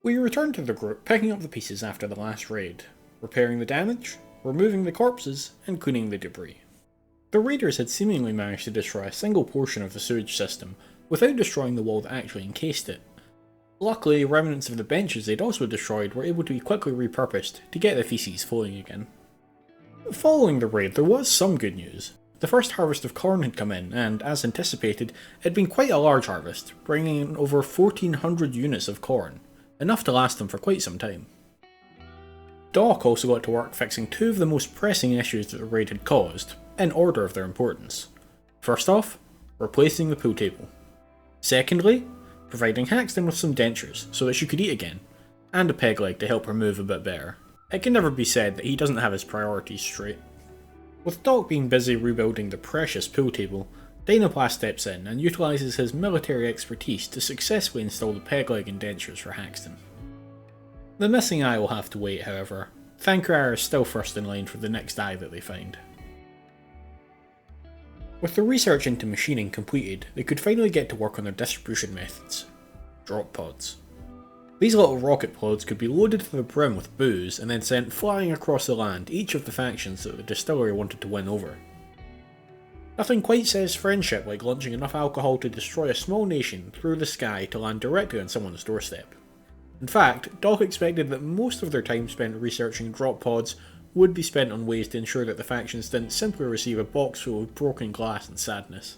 We return to the group, picking up the pieces after the last raid, repairing the damage, removing the corpses, and cleaning the debris. The raiders had seemingly managed to destroy a single portion of the sewage system without destroying the wall that actually encased it. Luckily, remnants of the benches they'd also destroyed were able to be quickly repurposed to get the feces flowing again. Following the raid, there was some good news. The first harvest of corn had come in, and, as anticipated, it had been quite a large harvest, bringing in over 1,400 units of corn, enough to last them for quite some time. Doc also got to work fixing two of the most pressing issues that the raid had caused, in order of their importance. First off, replacing the pool table. Secondly, providing Haxton with some dentures so that she could eat again, and a peg leg to help her move a bit better. It can never be said that he doesn't have his priorities straight. With Doc being busy rebuilding the precious pool table, Dynaplast steps in and utilises his military expertise to successfully install the peg leg and dentures for Haxton. The missing eye will have to wait, however. Thankrar is still first in line for the next eye that they find. With the research into machining completed, they could finally get to work on their distribution methods. Drop pods. These little rocket pods could be loaded to the brim with booze and then sent flying across the land each of the factions that the distillery wanted to win over. Nothing quite says friendship like launching enough alcohol to destroy a small nation through the sky to land directly on someone's doorstep. In fact, Doc expected that most of their time spent researching drop pods would be spent on ways to ensure that the factions didn't simply receive a box full of broken glass and sadness.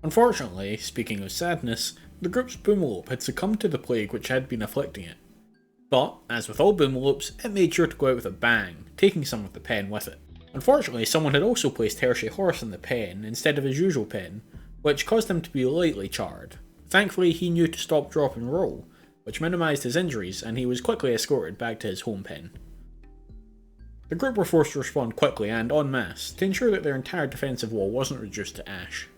Unfortunately, speaking of sadness, the group's boomalope had succumbed to the plague which had been afflicting it. But, as with all boomalopes, it made sure to go out with a bang, taking some of the pen with it. Unfortunately, someone had also placed Hershey Horse in the pen instead of his usual pen, which caused him to be lightly charred. Thankfully, he knew to stop, drop and roll, which minimised his injuries, and he was quickly escorted back to his home pen. The group were forced to respond quickly and en masse to ensure that their entire defensive wall wasn't reduced to ash.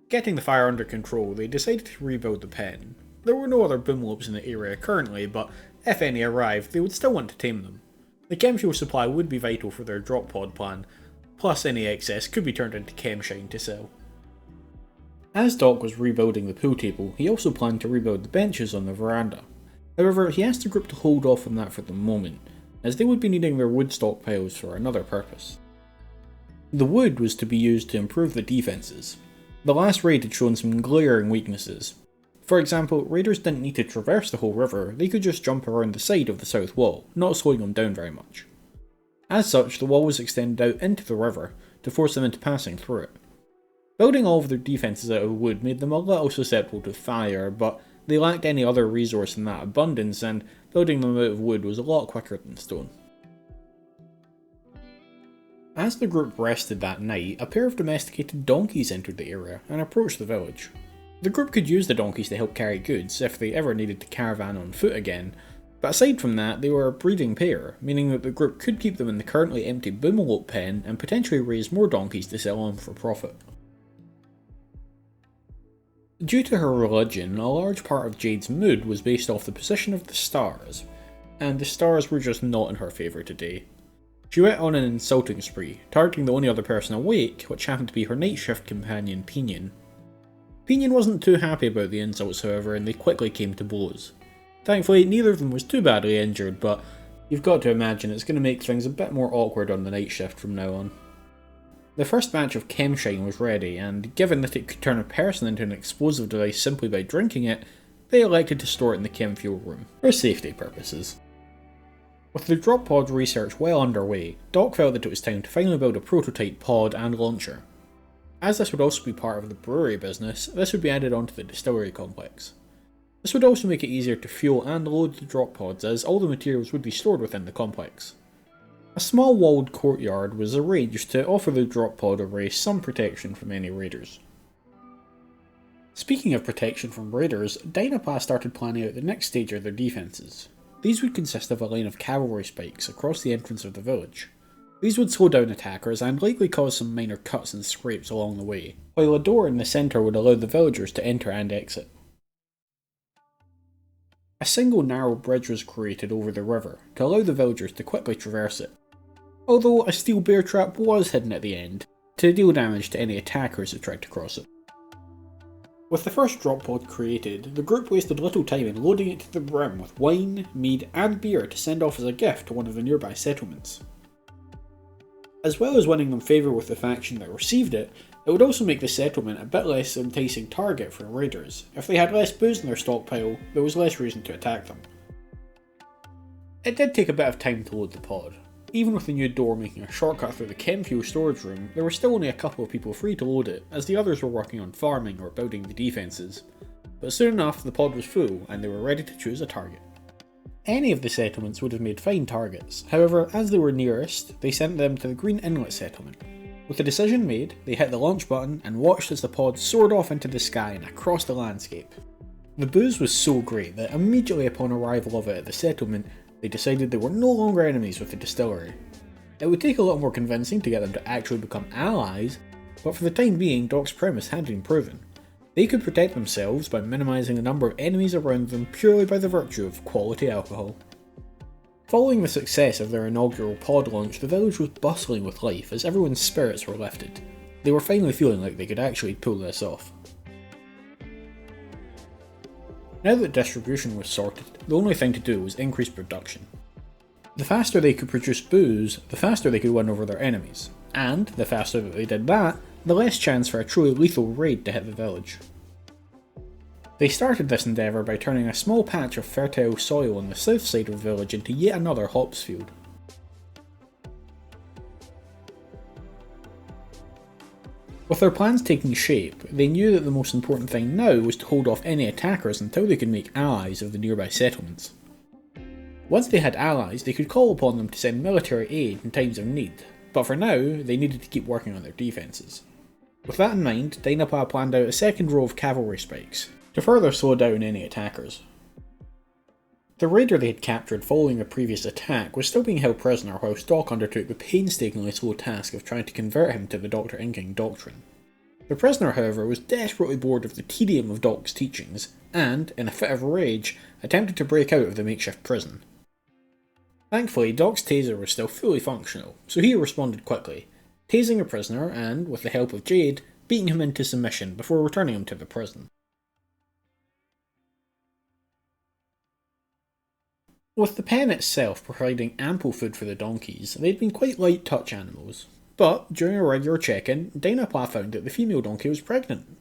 Getting the fire under control, they decided to rebuild the pen. There were no other boomalopes in the area currently, but if any arrived, they would still want to tame them. The chem fuel supply would be vital for their drop pod plan, plus any excess could be turned into chemshine to sell. As Doc was rebuilding the pool table, he also planned to rebuild the benches on the veranda. However, he asked the group to hold off on that for the moment, as they would be needing their wood stockpiles for another purpose. The wood was to be used to improve the defences. The last raid had shown some glaring weaknesses. For example, raiders didn't need to traverse the whole river, they could just jump around the side of the south wall, not slowing them down very much. As such, the wall was extended out into the river to force them into passing through it. Building all of their defences out of wood made them a little susceptible to fire, but they lacked any other resource in that abundance, and building them out of wood was a lot quicker than stone. As the group rested that night, a pair of domesticated donkeys entered the area and approached the village. The group could use the donkeys to help carry goods if they ever needed to caravan on foot again, but aside from that, they were a breeding pair, meaning that the group could keep them in the currently empty boomalope pen and potentially raise more donkeys to sell on for profit. Due to her religion, a large part of Jade's mood was based off the position of the stars, and the stars were just not in her favour today. She went on an insulting spree, targeting the only other person awake, which happened to be her night shift companion Pinion. Pinion wasn't too happy about the insults however, and they quickly came to blows. Thankfully, neither of them was too badly injured, but you've got to imagine it's going to make things a bit more awkward on the night shift from now on. The first batch of chemshine was ready, and given that it could turn a person into an explosive device simply by drinking it, they elected to store it in the chem fuel room, for safety purposes. With the drop pod research well underway, Doc felt that it was time to finally build a prototype pod and launcher. As this would also be part of the brewery business, this would be added onto the distillery complex. This would also make it easier to fuel and load the drop pods, as all the materials would be stored within the complex. A small walled courtyard was arranged to offer the drop pod array some protection from any raiders. Speaking of protection from raiders, Dynaplast started planning out the next stage of their defences. These would consist of a line of cavalry spikes across the entrance of the village. These would slow down attackers and likely cause some minor cuts and scrapes along the way, while a door in the centre would allow the villagers to enter and exit. A single narrow bridge was created over the river to allow the villagers to quickly traverse it, although a steel bear trap was hidden at the end to deal damage to any attackers that tried to cross it. With the first drop pod created, the group wasted little time in loading it to the brim with wine, mead and beer to send off as a gift to one of the nearby settlements. As well as winning them favour with the faction that received it, it would also make the settlement a bit less enticing target for raiders. If they had less booze in their stockpile, there was less reason to attack them. It did take a bit of time to load the pod. Even with the new door making a shortcut through the chem fuel storage room, there were still only a couple of people free to load it, as the others were working on farming or building the defences. But soon enough the pod was full and they were ready to choose a target. Any of the settlements would have made fine targets, however as they were nearest, they sent them to the Green Inlet settlement. With the decision made, they hit the launch button and watched as the pod soared off into the sky and across the landscape. The booze was so great that immediately upon arrival of it at the settlement, they decided they were no longer enemies with the distillery. It would take a lot more convincing to get them to actually become allies, but for the time being Doc's premise had been proven. They could protect themselves by minimising the number of enemies around them purely by the virtue of quality alcohol. Following the success of their inaugural pod launch, the village was bustling with life as everyone's spirits were lifted. They were finally feeling like they could actually pull this off. Now that distribution was sorted, the only thing to do was increase production. The faster they could produce booze, the faster they could win over their enemies, and the faster that they did that, the less chance for a truly lethal raid to hit the village. They started this endeavour by turning a small patch of fertile soil on the south side of the village into yet another hops field. With their plans taking shape, they knew that the most important thing now was to hold off any attackers until they could make allies of the nearby settlements. Once they had allies, they could call upon them to send military aid in times of need, but for now, they needed to keep working on their defences. With that in mind, Dynapla planned out a second row of cavalry spikes, to further slow down any attackers. The raider they had captured following the previous attack was still being held prisoner whilst Doc undertook the painstakingly slow task of trying to convert him to the Dr. Inking doctrine. The prisoner, however, was desperately bored of the tedium of Doc's teachings, and, in a fit of rage, attempted to break out of the makeshift prison. Thankfully, Doc's taser was still fully functional, so he responded quickly, tasing the prisoner and, with the help of Jade, beating him into submission before returning him to the prison. With the pen itself providing ample food for the donkeys, they'd been quite light touch animals. But, during a regular check-in, Dynapla found that the female donkey was pregnant.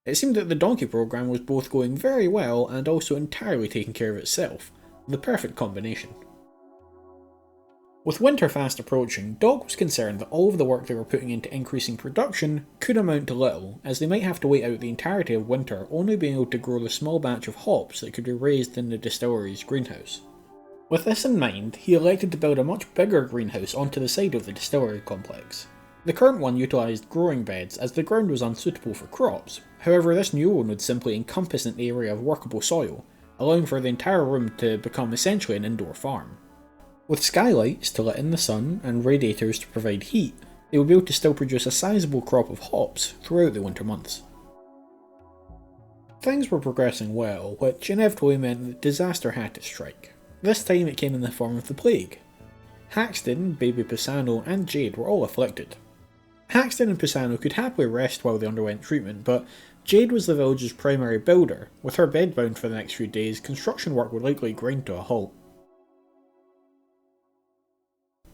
It seemed that the donkey program was both going very well and also entirely taking care of itself. The perfect combination. With winter fast approaching, Doc was concerned that all of the work they were putting into increasing production could amount to little, as they might have to wait out the entirety of winter only being able to grow the small batch of hops that could be raised in the distillery's greenhouse. With this in mind, he elected to build a much bigger greenhouse onto the side of the distillery complex. The current one utilised growing beds as the ground was unsuitable for crops, however this new one would simply encompass an area of workable soil, allowing for the entire room to become essentially an indoor farm. With skylights to let in the sun and radiators to provide heat, they would be able to still produce a sizable crop of hops throughout the winter months. Things were progressing well, which inevitably meant that disaster had to strike. This time it came in the form of the plague. Haxton, Baby Pisano and Jade were all afflicted. Haxton and Pisano could happily rest while they underwent treatment, but Jade was the village's primary builder. With her bedbound for the next few days, construction work would likely grind to a halt.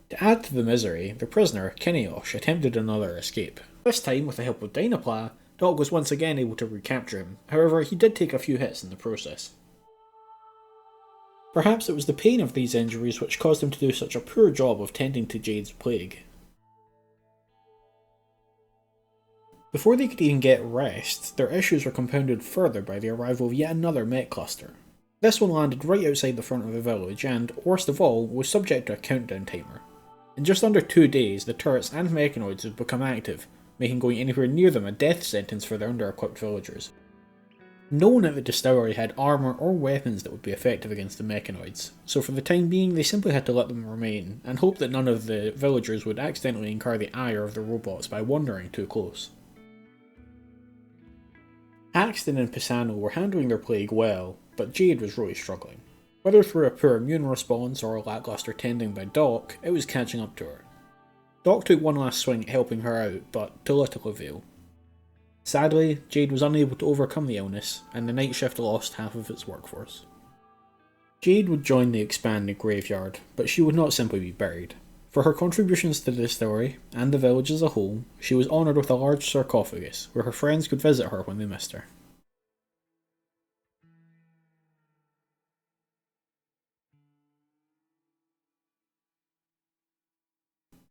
To add to the misery, the prisoner, Kineosh, attempted another escape. This time, with the help of Dynapla, Doc was once again able to recapture him, however he did take a few hits in the process. Perhaps it was the pain of these injuries which caused him to do such a poor job of tending to Jade's plague. Before they could even get rest, their issues were compounded further by the arrival of yet another mech cluster. This one landed right outside the front of the village and, worst of all, was subject to a countdown timer. In just under 2 days, the turrets and mechanoids would become active, making going anywhere near them a death sentence for their under-equipped villagers. No one at the distillery had armour or weapons that would be effective against the mechanoids, so for the time being they simply had to let them remain, and hope that none of the villagers would accidentally incur the ire of the robots by wandering too close. Haxton and Pisano were handling their plague well, but Jade was really struggling. Whether through a poor immune response or a lacklustre tending by Doc, it was catching up to her. Doc took one last swing at helping her out, but to little avail. Sadly, Jade was unable to overcome the illness, and the night shift lost half of its workforce. Jade would join the expanding graveyard, but she would not simply be buried. For her contributions to the distillery, and the village as a whole, she was honoured with a large sarcophagus, where her friends could visit her when they missed her.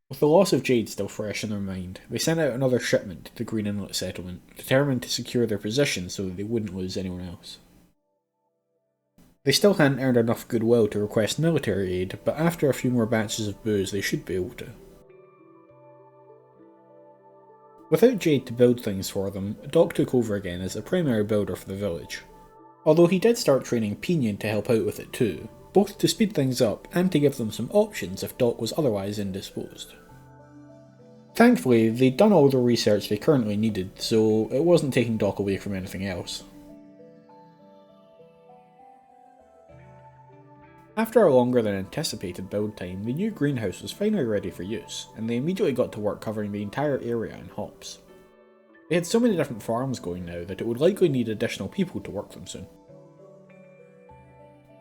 With the loss of Jade still fresh in their mind, they sent out another shipment to the Green Inlet settlement, determined to secure their position so that they wouldn't lose anyone else. They still hadn't earned enough goodwill to request military aid, but after a few more batches of booze they should be able to. Without Jade to build things for them, Doc took over again as the primary builder for the village. Although he did start training Pinion to help out with it too, both to speed things up and to give them some options if Doc was otherwise indisposed. Thankfully, they'd done all the research they currently needed, so it wasn't taking Doc away from anything else. After a longer than anticipated build time, the new greenhouse was finally ready for use, and they immediately got to work covering the entire area in hops. They had so many different farms going now that it would likely need additional people to work them soon.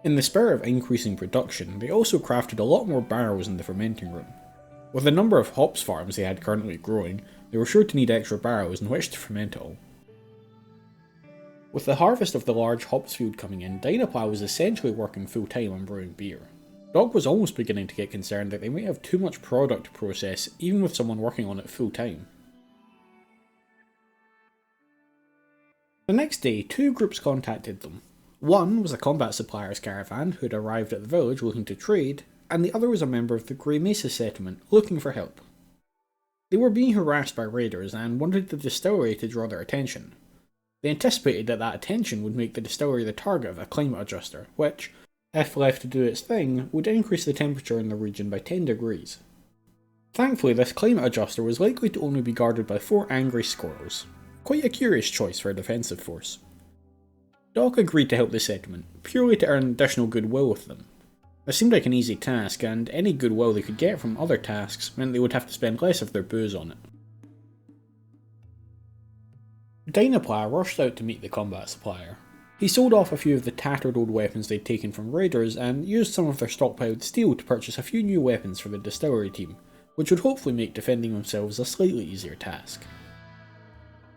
In the spirit of increasing production, they also crafted a lot more barrels in the fermenting room. With the number of hops farms they had currently growing, they were sure to need extra barrels in which to ferment it all. With the harvest of the large hops field coming in, Dynaplow was essentially working full time on brewing beer. Doc was almost beginning to get concerned that they might have too much product to process even with someone working on it full time. The next day, two groups contacted them. One was a combat supplier's caravan who had arrived at the village looking to trade, and the other was a member of the Grey Mesa settlement looking for help. They were being harassed by raiders and wanted the distillery to draw their attention. They anticipated that attention would make the distillery the target of a climate adjuster, which, if left to do its thing, would increase the temperature in the region by 10 degrees. Thankfully, this climate adjuster was likely to only be guarded by 4 angry squirrels. Quite a curious choice for a defensive force. Doc agreed to help the settlement, purely to earn additional goodwill with them. This seemed like an easy task, and any goodwill they could get from other tasks meant they would have to spend less of their booze on it. Dynaplow rushed out to meet the combat supplier. He sold off a few of the tattered old weapons they'd taken from raiders and used some of their stockpiled steel to purchase a few new weapons for the distillery team, which would hopefully make defending themselves a slightly easier task.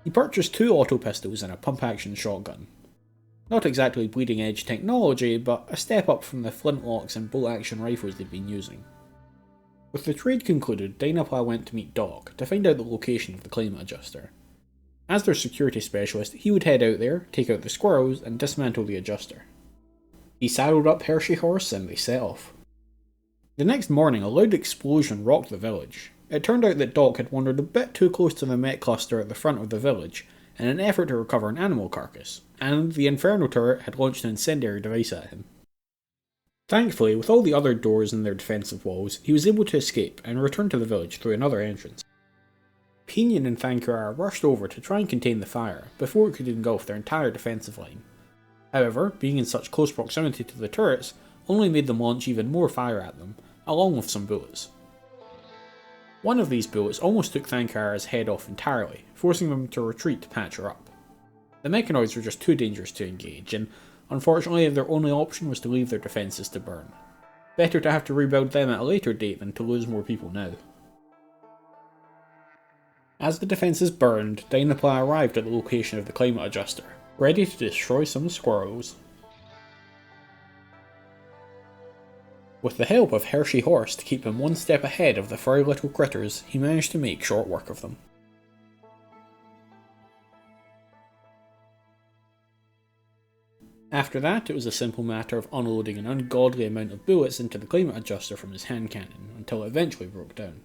He purchased 2 auto pistols and a pump-action shotgun. Not exactly bleeding-edge technology, but a step up from the flintlocks and bolt-action rifles they'd been using. With the trade concluded, Dynaplow went to meet Doc to find out the location of the climate adjuster. As their security specialist, he would head out there, take out the squirrels, and dismantle the adjuster. He saddled up Hershey Horse and they set off. The next morning, a loud explosion rocked the village. It turned out that Doc had wandered a bit too close to the Met cluster at the front of the village in an effort to recover an animal carcass, and the Inferno turret had launched an incendiary device at him. Thankfully, with all the other doors in their defensive walls, he was able to escape and return to the village through another entrance. Pinion and Thankuara rushed over to try and contain the fire before it could engulf their entire defensive line. However, being in such close proximity to the turrets only made them launch even more fire at them, along with some bullets. One of these bullets almost took Thankuara's head off entirely, forcing them to retreat to patch her up. The mechanoids were just too dangerous to engage, and unfortunately their only option was to leave their defences to burn. Better to have to rebuild them at a later date than to lose more people now. As the defences burned, Dynaplow arrived at the location of the climate adjuster, ready to destroy some squirrels. With the help of Hershey Horse to keep him one step ahead of the furry little critters, he managed to make short work of them. After that, it was a simple matter of unloading an ungodly amount of bullets into the climate adjuster from his hand cannon, until it eventually broke down.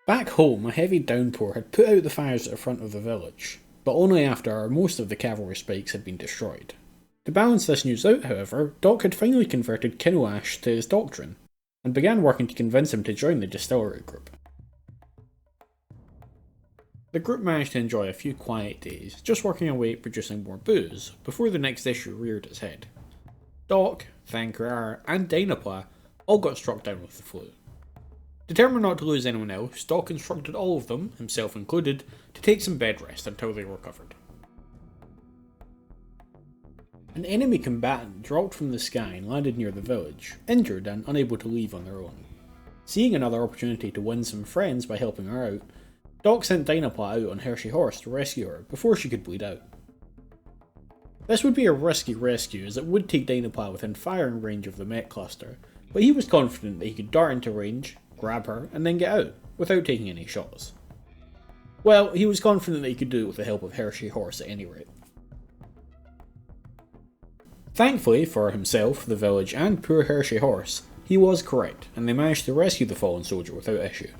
Back home, a heavy downpour had put out the fires at the front of the village, but only after most of the cavalry spikes had been destroyed. To balance this news out, however, Doc had finally converted Kinoash to his doctrine, and began working to convince him to join the distillery group. The group managed to enjoy a few quiet days, just working away at producing more booze, before the next issue reared its head. Doc, Thankuara, and Dynaplow all got struck down with the flu. Determined not to lose anyone else, Doc instructed all of them, himself included, to take some bed rest until they recovered. An enemy combatant dropped from the sky and landed near the village, injured and unable to leave on their own. Seeing another opportunity to win some friends by helping her out, Doc sent Dynapla out on Hershey Horse to rescue her before she could bleed out. This would be a risky rescue as it would take Dynapla within firing range of the mech cluster, but he was confident that he could dart into range, grab her, and then get out, without taking any shots. Well, he was confident that he could do it with the help of Hershey Horse at any rate. Thankfully for himself, the village, and poor Hershey Horse, he was correct, and they managed to rescue the fallen soldier without issue.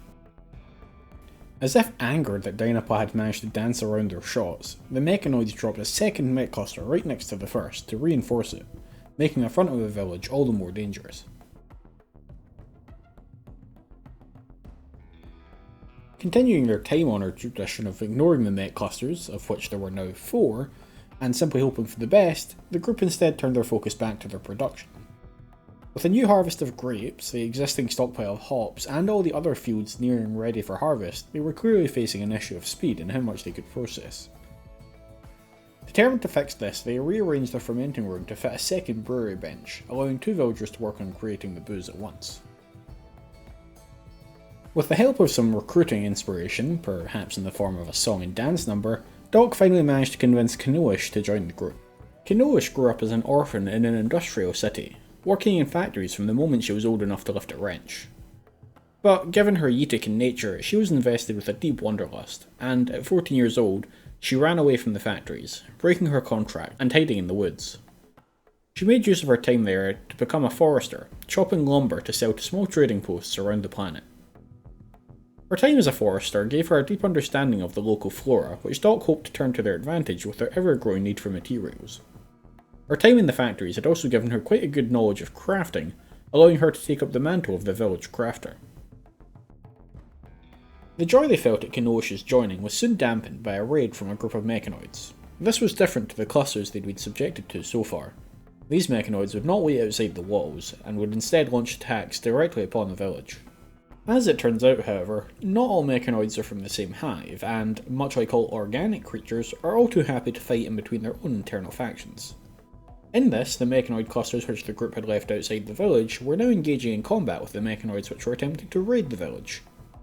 As if angered that Dynapla had managed to dance around their shots, the mechanoids dropped a second mech cluster right next to the first to reinforce it, making the front of the village all the more dangerous. Continuing their time-honoured tradition of ignoring the mech clusters, of which there were now 4, and simply hoping for the best, the group instead turned their focus back to their production. With a new harvest of grapes, the existing stockpile of hops, and all the other fields nearing ready for harvest, they were clearly facing an issue of speed and how much they could process. Determined to fix this, they rearranged their fermenting room to fit a second brewery bench, allowing 2 villagers to work on creating the booze at once. With the help of some recruiting inspiration, perhaps in the form of a song and dance number, Doc finally managed to convince Kanoish to join the group. Kanoish grew up as an orphan in an industrial city, working in factories from the moment she was old enough to lift a wrench. But given her Yetican nature, she was invested with a deep wanderlust, and at 14 years old, she ran away from the factories, breaking her contract and hiding in the woods. She made use of her time there to become a forester, chopping lumber to sell to small trading posts around the planet. Her time as a forester gave her a deep understanding of the local flora, which Doc hoped to turn to their advantage with their ever-growing need for materials. Her time in the factories had also given her quite a good knowledge of crafting, allowing her to take up the mantle of the village crafter. The joy they felt at Kanoish's joining was soon dampened by a raid from a group of mechanoids. This was different to the clusters they'd been subjected to so far. These mechanoids would not wait outside the walls, and would instead launch attacks directly upon the village. As it turns out, however, not all mechanoids are from the same hive, and, much like all organic creatures, are all too happy to fight in between their own internal factions. In this, the mechanoid clusters which the group had left outside the village were now engaging in combat with the mechanoids which were attempting to raid the village.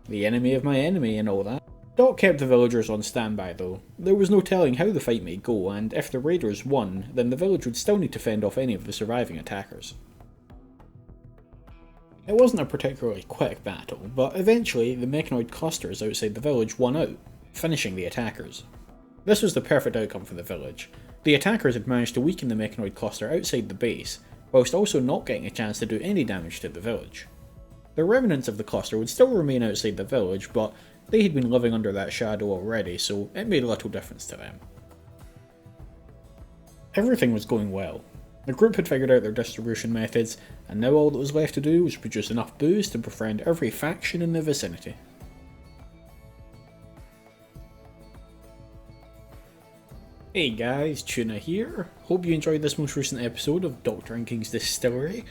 The enemy of my enemy and all that. Doc kept the villagers on standby though. There was no telling how the fight may go, and if the raiders won, then the village would still need to fend off any of the surviving attackers. It wasn't a particularly quick battle, but eventually the mechanoid clusters outside the village won out, finishing the attackers. This was the perfect outcome for the village. The attackers had managed to weaken the mechanoid cluster outside the base, whilst also not getting a chance to do any damage to the village. The remnants of the cluster would still remain outside the village, but they had been living under that shadow already, so it made little difference to them. Everything was going well. The group had figured out their distribution methods, and now all that was left to do was produce enough booze to befriend every faction in the vicinity. Hey guys, Tuna here. Hope you enjoyed this most recent episode of Dr. Inking's Distillery.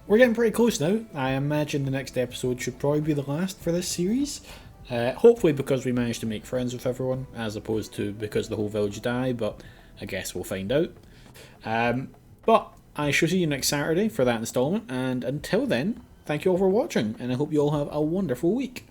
We're getting pretty close now. I imagine the next episode should probably be the last for this series. Hopefully because we managed to make friends with everyone, as opposed to because the whole village died, but I guess we'll find out. But I shall see you next Saturday for that installment, and until then, thank you all for watching, and I hope you all have a wonderful week.